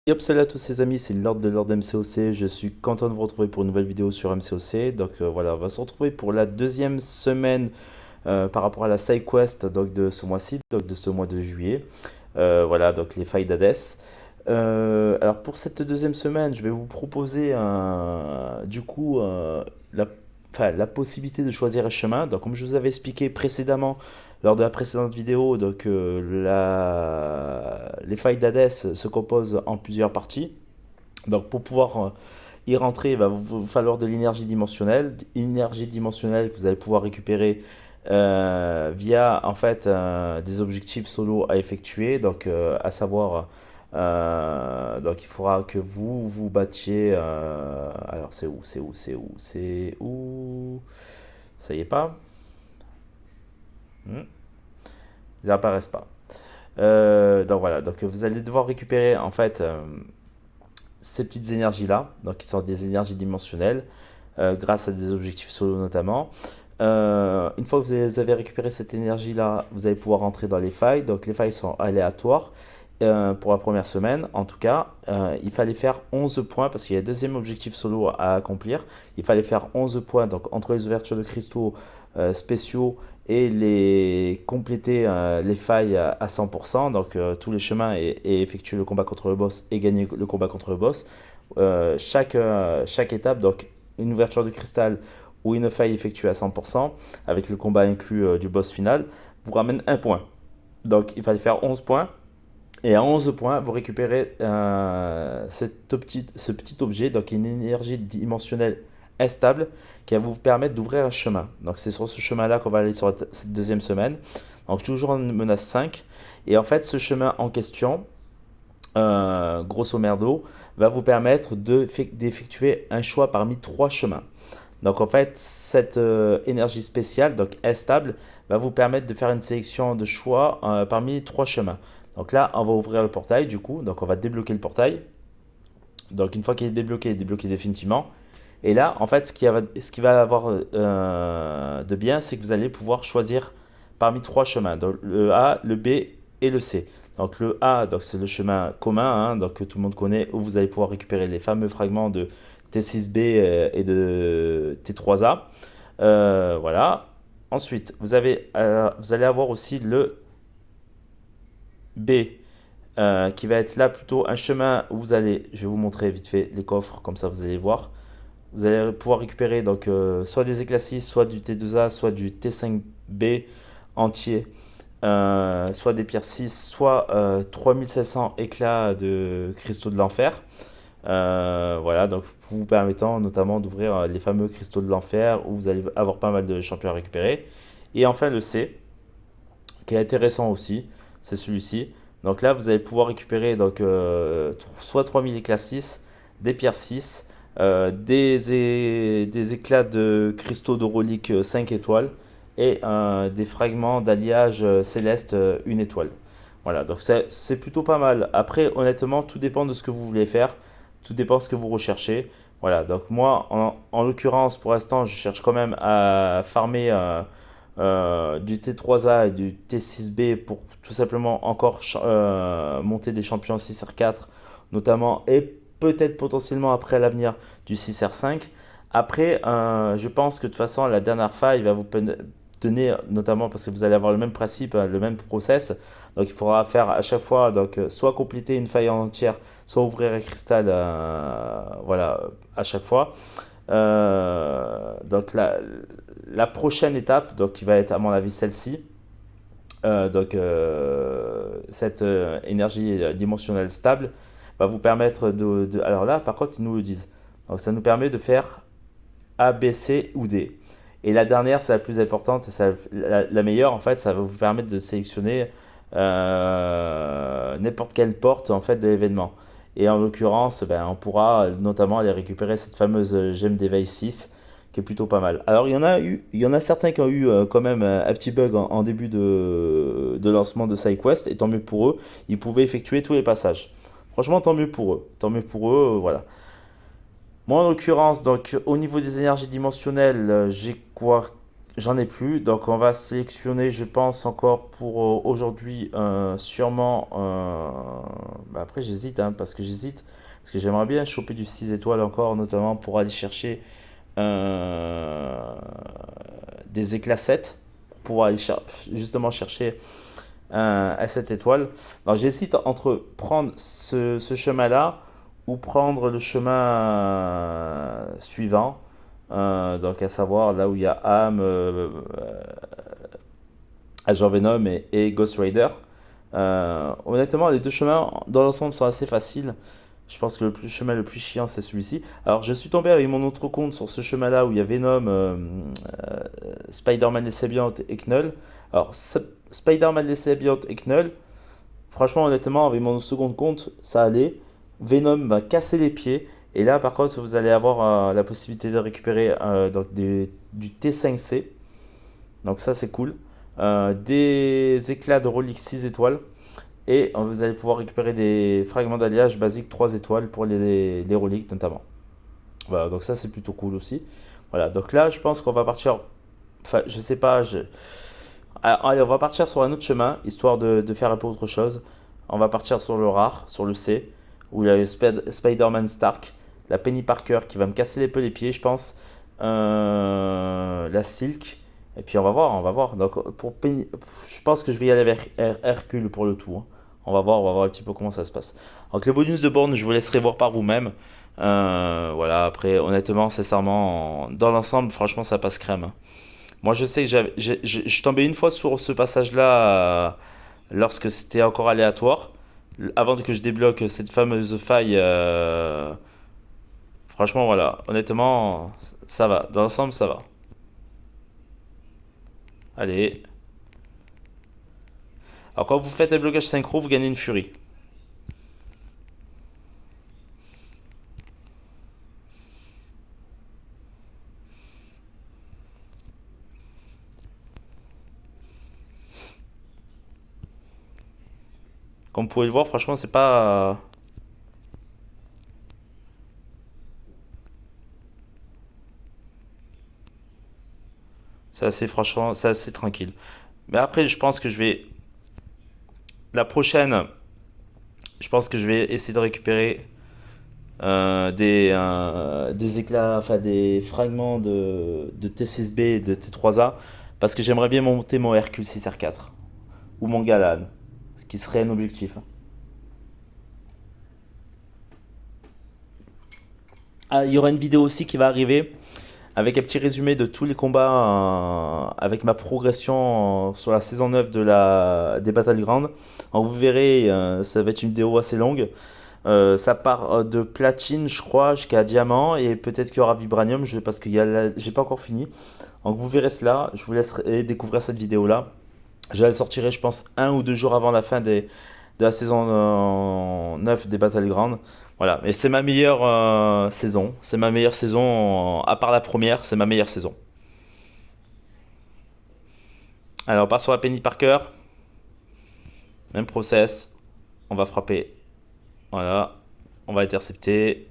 Yop, salut à tous ces amis, c'est Lord MCOC, je suis content de vous retrouver pour une nouvelle vidéo sur MCOC. Voilà, on va se retrouver pour la deuxième semaine par rapport à la side quest de ce mois-ci, donc de ce mois de juillet. Voilà, donc les failles d'Hadès. Alors pour cette deuxième semaine, je vais vous proposer la, la possibilité de choisir un chemin. Donc comme je vous avais expliqué précédemment lors de la précédente vidéo, les failles d'Hadès se composent en plusieurs parties. Donc pour pouvoir y rentrer, il va vous falloir de l'énergie dimensionnelle. Une énergie dimensionnelle que vous allez pouvoir récupérer via en fait des objectifs solo à effectuer. À savoir, donc il faudra que vous vous battiez. Alors c'est où? Ça y est pas? Hmm, Ils apparaissent pas. Donc voilà, donc vous allez devoir récupérer en fait ces petites énergies-là, donc qui sont des énergies dimensionnelles, grâce à des objectifs solo notamment. Une fois que vous avez récupéré cette énergie-là, vous allez pouvoir entrer dans les failles. Donc les failles sont aléatoires. Pour la première semaine, en tout cas, il fallait faire 11 points parce qu'il y a un deuxième objectif solo à accomplir. Il fallait faire 11 points donc entre les ouvertures de cristaux spéciaux et les compléter les failles à 100%, tous les chemins et effectuer le combat contre le boss et gagner le combat contre le boss. Chaque étape, donc une ouverture de cristal ou une faille effectuée à 100%, avec le combat inclus du boss final, vous ramène un point. Donc il fallait faire 11 points. Et à 11 points, vous récupérez ce petit objet, donc une énergie dimensionnelle instable qui va vous permettre d'ouvrir un chemin. Donc c'est sur ce chemin-là qu'on va aller sur cette deuxième semaine. Donc toujours en menace 5. Et en fait, ce chemin en question, grosso merdo, va vous permettre d'effectuer un choix parmi trois chemins. Donc en fait, cette énergie spéciale, donc instable, va vous permettre de faire une sélection de choix parmi trois chemins. Donc là, on va ouvrir le portail du coup, donc on va débloquer le portail. Donc une fois qu'il est débloqué, il est débloqué définitivement. Et là, en fait, ce qui va avoir de bien, c'est que vous allez pouvoir choisir parmi trois chemins, donc le A, le B et le C. Donc le A, donc c'est le chemin commun, donc que tout le monde connaît, où vous allez pouvoir récupérer les fameux fragments de T6B et de T3A. Voilà. Ensuite, vous allez avoir aussi le B, qui va être là plutôt un chemin où vous allez, je vais vous montrer vite fait les coffres, comme ça vous allez voir. Vous allez pouvoir récupérer soit des éclats 6, soit du T2A, soit du T5B entier, soit des pierres 6, soit 3700 éclats de cristaux de l'enfer. Voilà, donc vous permettant notamment d'ouvrir les fameux cristaux de l'enfer où vous allez avoir pas mal de champions à récupérer. Et enfin le C, qui est intéressant aussi, c'est celui-ci. Donc là, vous allez pouvoir récupérer soit 3000 éclats 6, des pierres 6, des éclats de cristaux d'Aurolique 5 étoiles et des fragments d'alliage céleste 1 étoile. Voilà, donc c'est plutôt pas mal. Après, honnêtement, tout dépend de ce que vous voulez faire, tout dépend de ce que vous recherchez. Voilà, donc moi, en l'occurrence, pour l'instant, je cherche quand même à farmer du T3A et du T6B pour tout simplement encore monter des champions 6R4 notamment, et peut-être potentiellement après à l'avenir du 6R5. Après, je pense que de toute façon la dernière faille va vous donner, notamment parce que vous allez avoir le même principe, le même process. Donc il faudra faire à chaque fois soit compléter une faille entière, soit ouvrir un cristal, voilà, à chaque fois. La prochaine étape, donc qui va être à mon avis celle-ci, cette énergie dimensionnelle stable va vous permettre alors là, par contre, ils nous le disent. Donc ça nous permet de faire A, B, C ou D. Et la dernière, c'est la plus importante, et la meilleure en fait, ça va vous permettre de sélectionner n'importe quelle porte en fait de l'événement. Et en l'occurrence, ben, on pourra notamment aller récupérer cette fameuse gemme d'éveil 6 qui est plutôt pas mal. Alors il y en a certains qui ont eu quand même un petit bug en début de lancement de SideQuest, et tant mieux pour eux, ils pouvaient effectuer tous les passages. Franchement, tant mieux pour eux. Tant mieux pour eux, voilà. Moi, en l'occurrence, donc au niveau des énergies dimensionnelles, j'ai quoi? j'en ai plus. Donc on va sélectionner, je pense, encore pour aujourd'hui, sûrement. Bah, après, j'hésite, hein, parce que j'hésite. Parce que j'aimerais bien choper du 6 étoiles encore, notamment pour aller chercher euh, des éclats 7 pour pouvoir aller justement chercher à 7 étoiles. Alors j'hésite entre prendre ce chemin-là ou prendre le chemin suivant. Donc à savoir là où il y a Am, Agent Venom et Ghost Rider. Honnêtement, les deux chemins dans l'ensemble sont assez faciles. Je pense que chemin le plus chiant, c'est celui-ci. Alors, je suis tombé avec mon autre compte sur ce chemin-là où il y a Venom, Spider-Man les Symbiotes et Knull. Alors, Spider-Man les Symbiotes et Knull, franchement, honnêtement, avec mon second compte, ça allait. Venom m'a cassé les pieds. Et là, par contre, vous allez avoir la possibilité de récupérer donc du T5C. Donc, ça, c'est cool. Des éclats de reliques 6 étoiles. Et vous allez pouvoir récupérer des fragments d'alliage basiques 3 étoiles pour les reliques notamment. Voilà, donc ça c'est plutôt cool aussi. Voilà, donc là je pense qu'on va partir. Enfin, je sais pas. Allez, on va partir sur un autre chemin, histoire de faire un peu autre chose. On va partir sur le rare, sur le C, où il y a le Spider-Man Stark, la Penny Parker qui va me casser peu les pieds, je pense. La Silk. Et puis on va voir, on va voir. Donc pour Penny, je pense que je vais y aller avec Hercule pour le tout, hein. On va voir un petit peu comment ça se passe. Donc les bonus de borne, je vous laisserai voir par vous-même. Voilà, après, honnêtement, sincèrement, dans l'ensemble, franchement, ça passe crème, hein. Moi, je sais que je suis tombé une fois sur ce passage-là lorsque c'était encore aléatoire, avant que je débloque cette fameuse faille. Franchement, voilà, honnêtement, ça va. Dans l'ensemble, ça va. Allez. Alors, quand vous faites un blocage synchro, vous gagnez une furie. Comme vous pouvez le voir, franchement, c'est pas. C'est assez, franchement, c'est assez tranquille. Mais après, je pense que je vais. La prochaine, je pense que je vais essayer de récupérer des éclats, enfin des fragments de T6B et de T3A, parce que j'aimerais bien monter mon Hercule 6R4 ou mon Galan, ce qui serait un objectif, hein. Ah, il y aura une vidéo aussi qui va arriver avec un petit résumé de tous les combats avec ma progression sur la saison 9 des Battlegrounds. Alors vous verrez, ça va être une vidéo assez longue. Ça part de platine, je crois, jusqu'à diamant et peut-être qu'il y aura vibranium, parce que j'ai pas encore fini. Donc vous verrez cela, je vous laisserai découvrir cette vidéo là. Je la sortirai, je pense, 1 ou 2 jours avant la fin de la saison 9 des Battlegrounds. Voilà, mais c'est ma meilleure saison. C'est ma meilleure saison, à part la première, c'est ma meilleure saison. Alors on part sur la Penny Parker, même process. On va frapper. Voilà, on va intercepter.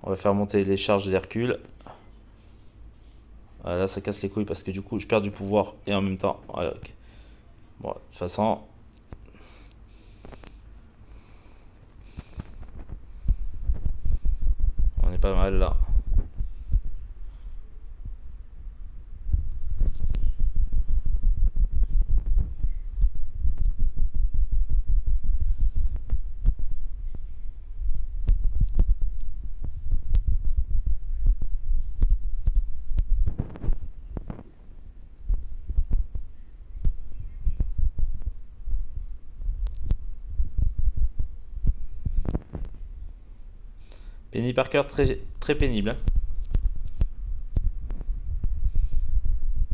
On va faire monter les charges d'Hercule. Là, ça casse les couilles parce que du coup, je perds du pouvoir et en même temps. Voilà, ok. Bon, de toute façon, on est pas mal là. Penny Parker, très, très pénible, hein.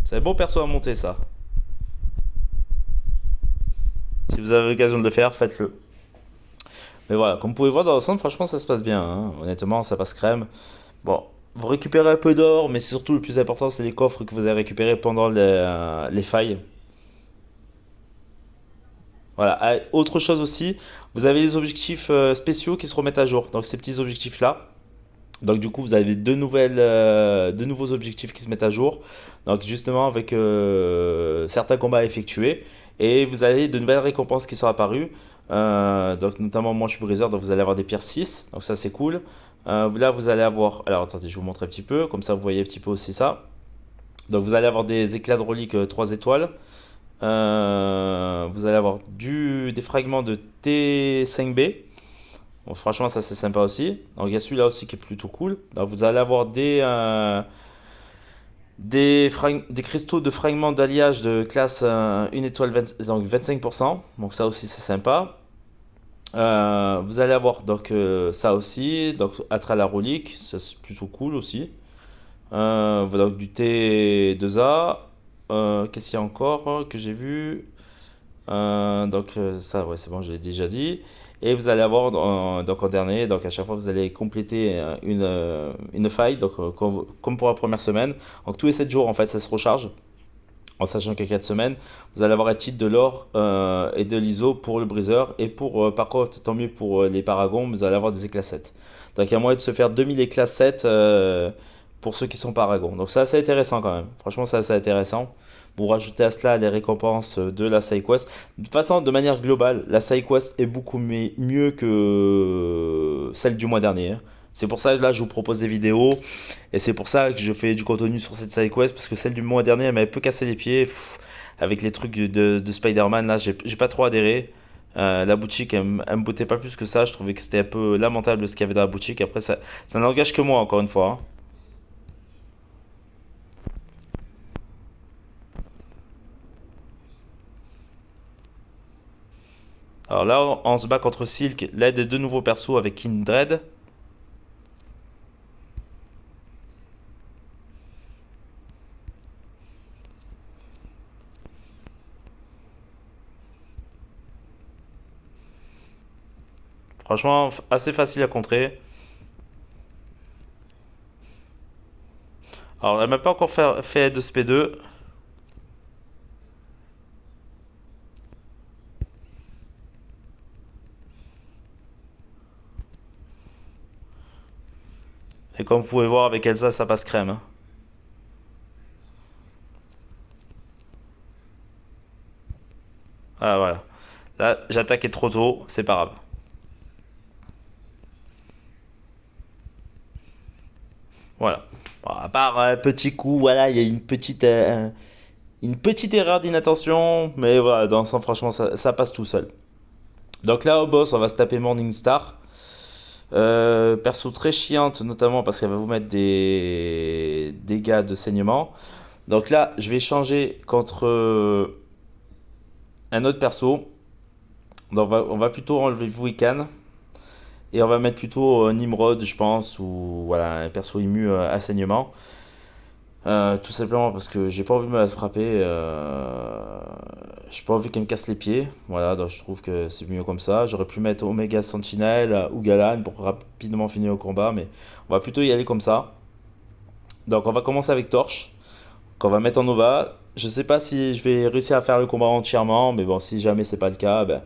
C'est un bon perso à monter, ça. Si vous avez l'occasion de le faire, faites-le. Mais voilà, comme vous pouvez voir dans l'ensemble, franchement, ça se passe bien, hein. Honnêtement, ça passe crème. Bon, vous récupérez un peu d'or, mais surtout le plus important, c'est les coffres que vous avez récupérés pendant les failles. Voilà. Ah, autre chose aussi, vous avez les objectifs spéciaux qui se remettent à jour. Donc ces petits objectifs-là, Donc du coup, vous avez deux nouveaux objectifs qui se mettent à jour. Donc justement avec certains combats à effectuer. Et vous avez de nouvelles récompenses qui sont apparues. Donc notamment moi je suis briseur, donc vous allez avoir des pierres 6. Donc ça c'est cool. Là vous allez avoir... Alors attendez, je vous montre un petit peu. Comme ça vous voyez un petit peu aussi ça. Donc vous allez avoir des éclats de reliques 3 étoiles. Vous allez avoir des fragments de T5B. Bon, franchement, ça c'est sympa aussi. Donc il y a celui-là aussi qui est plutôt cool. Donc vous allez avoir des cristaux de fragments d'alliage de classe 1 étoile 20 donc 25%. Donc ça aussi c'est sympa. Vous allez avoir donc ça aussi. Donc Atra la relique, ça c'est plutôt cool aussi. Voilà, donc du T2A. Qu'est-ce qu'il y a encore que j'ai vu? Ça, ouais, c'est bon, je l'ai déjà dit. Et vous allez avoir donc en dernier, donc à chaque fois vous allez compléter une faille, donc comme pour la première semaine. Donc tous les 7 jours en fait ça se recharge. En sachant qu'à 4 semaines, vous allez avoir un titre de l'or et de l'ISO pour le briseur. Et pour, par contre, tant mieux pour les paragons, vous allez avoir des éclats 7. Donc il y a moyen de se faire 2000 éclats 7 pour ceux qui sont paragons. Donc c'est assez intéressant quand même. Franchement, c'est assez intéressant. Vous rajoutez à cela les récompenses de la SideQuest. De toute façon, de manière globale, la SideQuest est beaucoup mieux que celle du mois dernier, hein. C'est pour ça que là, je vous propose des vidéos. Et c'est pour ça que je fais du contenu sur cette SideQuest. Parce que celle du mois dernier, elle m'avait peu cassé les pieds. Avec les trucs de Spider-Man, là, j'ai pas trop adhéré. La boutique, elle me bottait pas plus que ça. Je trouvais que c'était un peu lamentable ce qu'il y avait dans la boutique. Après, ça n'engage que moi, encore une fois, hein. Alors là, on se bat contre Silk, l'aide des deux nouveaux persos avec Kindred. Franchement, assez facile à contrer. Alors, elle m'a pas encore fait de SP2. Et comme vous pouvez voir avec Elsa, ça passe crème, hein. Ah, voilà. Là, j'ai attaqué trop tôt, c'est pas grave. Voilà. Bon, à part un petit coup, voilà, il y a une petite erreur d'inattention, mais voilà, dans l'ensemble, franchement, ça passe tout seul. Donc là, au boss, on va se taper Morningstar. Perso très chiante, notamment parce qu'elle va vous mettre des dégâts de saignement. Donc là, je vais changer contre un autre perso. Donc on va plutôt enlever Vuikan. Et on va mettre plutôt Nimrod, je pense, ou voilà, un perso immu à saignement. Tout simplement parce que j'ai pas envie de me la frapper. J'ai pas envie qu'elle me casse les pieds. Voilà, donc je trouve que c'est mieux comme ça. J'aurais pu mettre Omega Sentinel ou Galan pour rapidement finir le combat, mais on va plutôt y aller comme ça. Donc on va commencer avec Torche, qu'on va mettre en Nova. Je sais pas si je vais réussir à faire le combat entièrement, mais bon, si jamais c'est pas le cas, ben,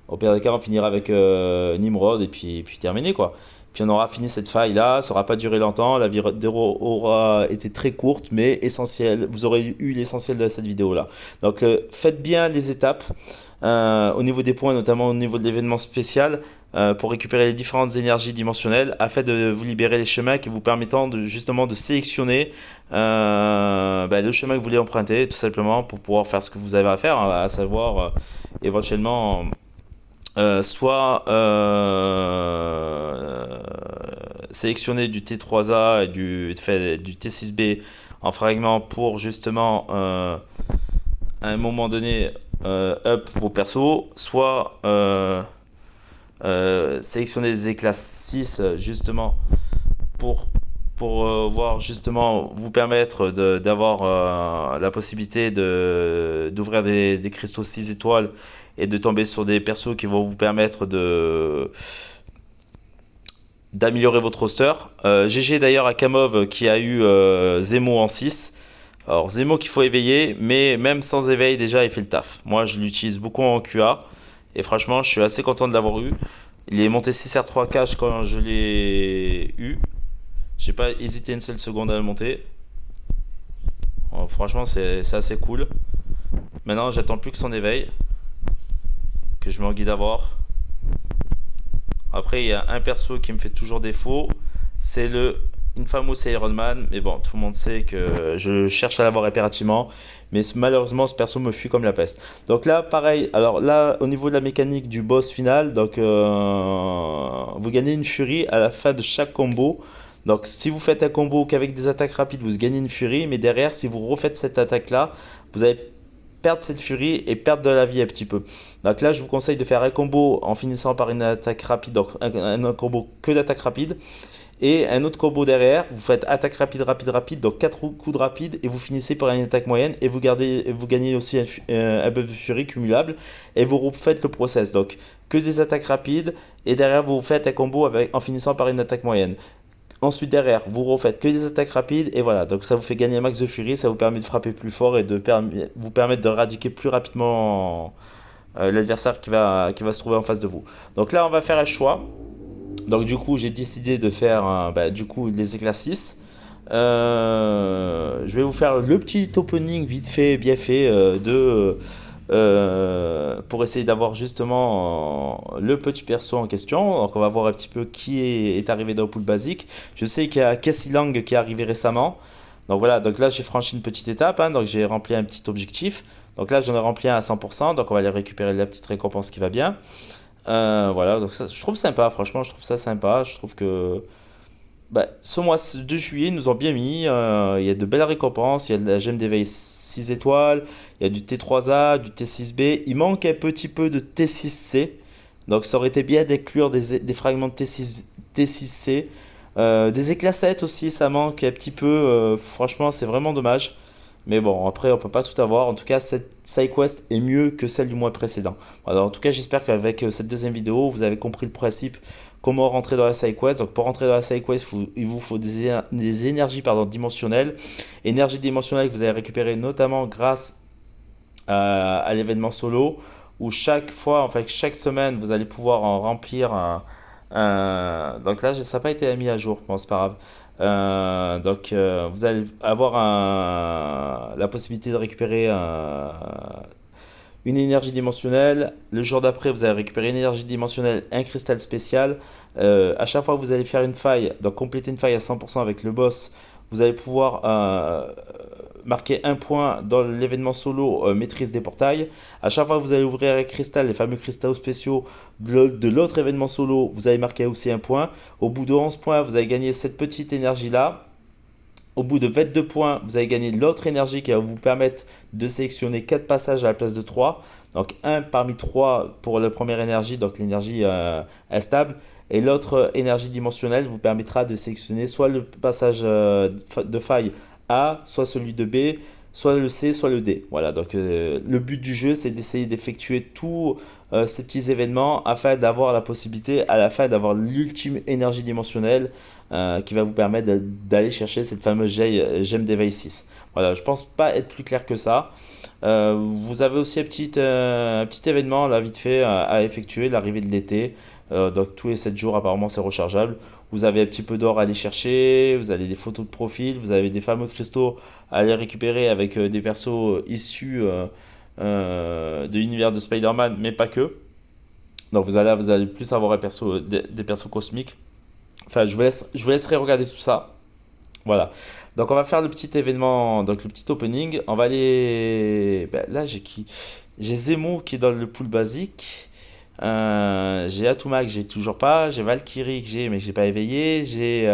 au pire des cas, on finira avec Nimrod et puis terminé quoi. Puis on aura fini cette faille là, ça aura pas duré longtemps, la vidéo aura été très courte mais essentielle. Vous aurez eu l'essentiel de cette vidéo là. Donc faites bien les étapes au niveau des points, notamment au niveau de l'événement spécial. Pour récupérer les différentes énergies dimensionnelles afin de vous libérer les chemins qui vous permettant justement de sélectionner le chemin que vous voulez emprunter tout simplement pour pouvoir faire ce que vous avez à faire, hein, à savoir éventuellement soit sélectionner du T3A et du T6B en fragments pour justement à un moment donné up vos persos, soit sélectionner des éclats 6 justement pour voir justement vous permettre d'avoir la possibilité d'ouvrir des cristaux 6 étoiles et de tomber sur des persos qui vont vous permettre d'améliorer votre roster. GG d'ailleurs à Kamov qui a eu Zemo en 6. Alors Zemo qu'il faut éveiller, mais même sans éveil déjà il fait le taf. Moi je l'utilise beaucoup en QA et franchement je suis assez content de l'avoir eu. Il est monté 6R3 cache quand je l'ai eu. J'ai pas hésité une seule seconde à le monter. Oh, franchement, c'est assez cool. Maintenant, j'attends plus que son éveil, que je me guide à voir. Après, il y a un perso qui me fait toujours défaut, c'est le Infamous Iron Man. Mais bon, tout le monde sait que je cherche à l'avoir impérativement. Mais malheureusement, ce perso me fuit comme la peste. Donc là, pareil. Alors là, au niveau de la mécanique du boss final, donc vous gagnez une furie à la fin de chaque combo. Donc si vous faites un combo qu'avec des attaques rapides, vous gagnez une furie. Mais derrière, si vous refaites cette attaque-là, vous allez perdre cette furie et perdre de la vie un petit peu. Donc là, je vous conseille de faire un combo en finissant par une attaque rapide, donc un combo que d'attaque rapide. Et un autre combo derrière, vous faites attaque rapide, rapide, rapide, donc 4 coups de rapide, et vous finissez par une attaque moyenne, et vous gagnez aussi un buff de furie cumulable, et vous refaites le process. Donc que des attaques rapides, et derrière vous faites un combo en finissant par une attaque moyenne. Ensuite, derrière, vous refaites que des attaques rapides, et voilà. Donc, ça vous fait gagner un max de furie, ça vous permet de frapper plus fort et de vous permettre de radiquer plus rapidement l'adversaire qui va se trouver en face de vous. Donc là, on va faire un choix. Donc, du coup, j'ai décidé de faire du coup, les éclats 6. Je vais vous faire le petit opening vite fait, bien fait pour essayer d'avoir justement le petit perso en question. Donc on va voir un petit peu qui est arrivé dans le pool basique. Je sais qu'il y a Cassie Lang qui est arrivé récemment. Donc voilà, donc là j'ai franchi une petite étape, hein, donc j'ai rempli un petit objectif. Donc là j'en ai rempli un à 100%, donc on va aller récupérer la petite récompense qui va bien. Voilà, donc ça, je trouve sympa, franchement je trouve ça sympa. Je trouve que ce mois de juillet, ils nous ont bien mis. Il y a de belles récompenses. Il y a de la gemme d'éveil 6 étoiles. Il y a du T3A, du T6B. Il manque un petit peu de T6C. Donc ça aurait été bien d'inclure des fragments de T6C. Des éclats 7 aussi, ça manque un petit peu. Franchement, c'est vraiment dommage. Mais bon, après, on peut pas tout avoir. En tout cas, cette side quest est mieux que celle du mois précédent. Voilà, en tout cas, j'espère qu'avec cette deuxième vidéo, vous avez compris le principe, comment rentrer dans la side quest. Donc, pour rentrer dans la side quest, il vous faut des énergies dimensionnelles. Énergie dimensionnelle que vous allez récupérer notamment grâce à l'événement solo, où chaque fois, enfin chaque semaine, vous allez pouvoir en remplir donc là, ça n'a pas été mis à jour, bon, c'est pas grave. Vous allez avoir la possibilité de récupérer une énergie dimensionnelle. Le jour d'après, vous allez récupérer une énergie dimensionnelle, un cristal spécial. À chaque fois que vous allez faire une faille, donc compléter une faille à 100% avec le boss, vous allez pouvoir marquer un point dans l'événement solo maîtrise des portails. À chaque fois que vous allez ouvrir un cristal, les fameux cristaux spéciaux de l'autre événement solo, vous allez marquer aussi un point. Au bout de 11 points, vous allez gagner cette petite énergie-là. Au bout de 22 points, vous allez gagner l'autre énergie qui va vous permettre de sélectionner 4 passages à la place de 3. Donc un parmi 3 pour la première énergie, donc l'énergie instable. Et l'autre énergie dimensionnelle vous permettra de sélectionner soit le passage de faille A, soit celui de B, soit le C, soit le D. Voilà, donc le but du jeu, c'est d'essayer d'effectuer tous ces petits événements afin d'avoir la possibilité à la fin d'avoir l'ultime énergie dimensionnelle qui va vous permettre d'aller chercher cette fameuse gemme d'éveil 6. Voilà, je pense pas être plus clair que ça. Vous avez aussi un petit événement là vite fait à effectuer, l'arrivée de l'été. Donc tous les 7 jours apparemment c'est rechargeable. Vous avez un petit peu d'or à aller chercher, vous avez des photos de profil, vous avez des fameux cristaux à aller récupérer avec des persos issus de l'univers de Spider-Man, mais pas que. Donc vous allez plus avoir des persos cosmiques. Enfin, je vous laisserai regarder tout ça. Voilà. Donc on va faire le petit événement, donc le petit opening. On va aller. Là j'ai qui? J'ai Zemo qui est dans le pool basique. J'ai Atuma que j'ai toujours pas. J'ai Valkyrie que j'ai mais que j'ai pas éveillé. J'ai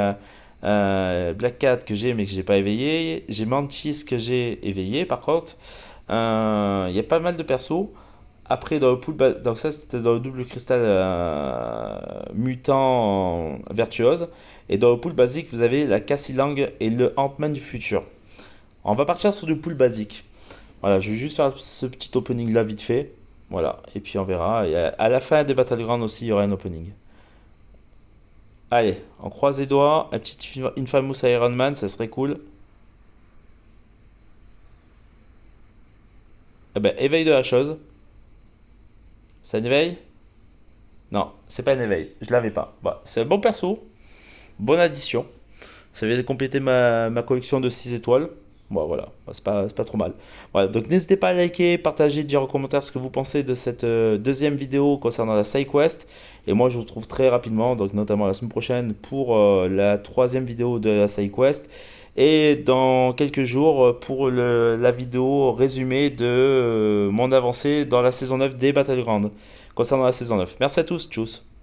Black Cat que j'ai mais que j'ai pas éveillé. J'ai Mantis que j'ai éveillé par contre. Il y a pas mal de persos. Après, dans le pool, donc ça c'était dans le double cristal mutant virtuose. Et dans le pool basique, vous avez la Cassie Lang et le Ant-Man du futur. On va partir sur du pool basique. Voilà, je vais juste faire ce petit opening là vite fait. Voilà, et puis on verra. Et à la fin des Battlegrounds aussi, il y aura un opening. Allez, on croise les doigts. Un petit Infamous Iron Man, ça serait cool. Eh ben, éveil de la chose. Ça éveille? Non, c'est pas un éveil. Je l'avais pas. Bah, c'est un bon perso. Bonne addition. Ça vient de compléter ma collection de 6 étoiles. Bon, voilà, c'est pas trop mal. Voilà, donc n'hésitez pas à liker, partager, dire en commentaire ce que vous pensez de cette deuxième vidéo concernant la SideQuest. Et moi, je vous retrouve très rapidement, donc notamment la semaine prochaine, pour la troisième vidéo de la SideQuest. Et dans quelques jours, pour la vidéo résumée de mon avancée dans la saison 9 des Battlegrounds, concernant la saison 9. Merci à tous, tchuss!